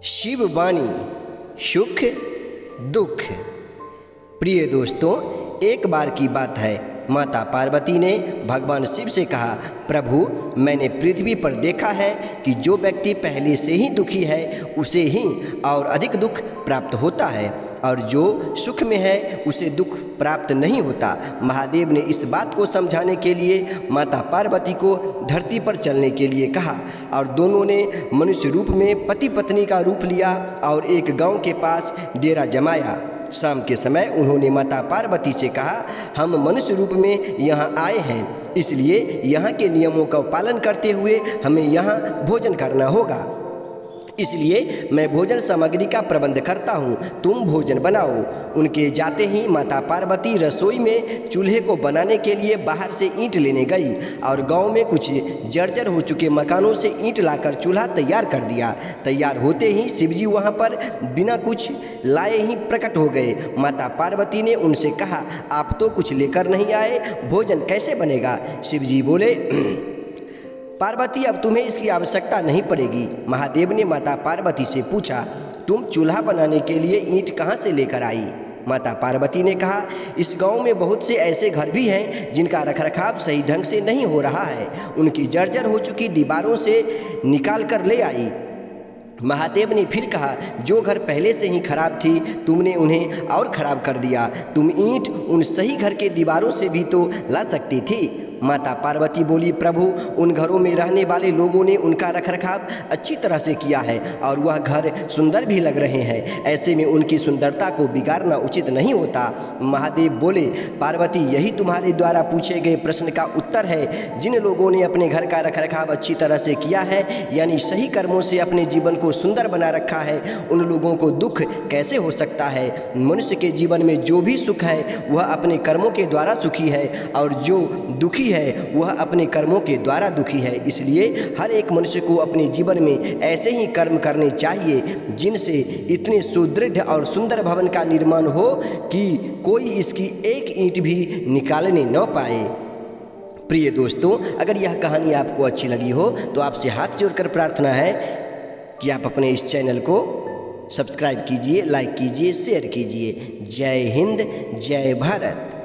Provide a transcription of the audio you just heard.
शिव वाणी सुख दुख। प्रिय दोस्तों, एक बार की बात है, माता पार्वती ने भगवान शिव से कहा, प्रभु मैंने पृथ्वी पर देखा है कि जो व्यक्ति पहले से ही दुखी है उसे ही और अधिक दुख प्राप्त होता है, और जो सुख में है उसे दुख प्राप्त नहीं होता। महादेव ने इस बात को समझाने के लिए माता पार्वती को धरती पर चलने के लिए कहा, और दोनों ने मनुष्य रूप में पति पत्नी का रूप लिया और एक गांव के पास डेरा जमाया। शाम के समय उन्होंने माता पार्वती से कहा, हम मनुष्य रूप में यहाँ आए हैं, इसलिए यहाँ के नियमों का पालन करते हुए हमें यहाँ भोजन करना होगा। इसलिए मैं भोजन सामग्री का प्रबंध करता हूँ, तुम भोजन बनाओ। उनके जाते ही माता पार्वती रसोई में चूल्हे को बनाने के लिए बाहर से ईंट लेने गई, और गांव में कुछ जर्जर हो चुके मकानों से ईंट लाकर चूल्हा तैयार कर दिया। तैयार होते ही शिवजी वहां पर बिना कुछ लाए ही प्रकट हो गए। माता पार्वती ने उनसे कहा, आप तो कुछ लेकर नहीं आए, भोजन कैसे बनेगा? शिवजी बोले, पार्वती अब तुम्हें इसकी आवश्यकता नहीं पड़ेगी। महादेव ने माता पार्वती से पूछा, तुम चूल्हा बनाने के लिए ईंट कहाँ से लेकर आई? माता पार्वती ने कहा, इस गांव में बहुत से ऐसे घर भी हैं जिनका रखरखाव सही ढंग से नहीं हो रहा है, उनकी जर्जर हो चुकी दीवारों से निकाल कर ले आई। महादेव ने फिर कहा, जो घर पहले से ही खराब थी तुमने उन्हें और खराब कर दिया, तुम ईंट उन सही घर के दीवारों से भी तो ला सकती थी। माता पार्वती बोली, प्रभु उन घरों में रहने वाले लोगों ने उनका रखरखाव अच्छी तरह से किया है और वह घर सुंदर भी लग रहे हैं, ऐसे में उनकी सुंदरता को बिगाड़ना उचित नहीं होता। महादेव बोले, पार्वती यही तुम्हारे द्वारा पूछे गए प्रश्न का उत्तर है। जिन लोगों ने अपने घर का रखरखाव अच्छी तरह से किया है, यानी सही कर्मों से अपने जीवन को सुंदर बना रखा है, उन लोगों को दुख कैसे हो सकता है? मनुष्य के जीवन में जो भी सुख है वह अपने कर्मों के द्वारा सुखी है, और जो दुखी है वह अपने कर्मों के द्वारा दुखी है। इसलिए हर एक मनुष्य को अपने जीवन में ऐसे ही कर्म करने चाहिए जिनसे इतने सुदृढ़ और सुंदर भवन का निर्माण हो कि कोई इसकी एक ईंट भी निकालने न पाए। प्रिय दोस्तों, अगर यह कहानी आपको अच्छी लगी हो तो आपसे हाथ जोड़कर प्रार्थना है कि आप अपने इस चैनल को सब्सक्राइब कीजिए, लाइक कीजिए, शेयर कीजिए। जय हिंद, जय भारत।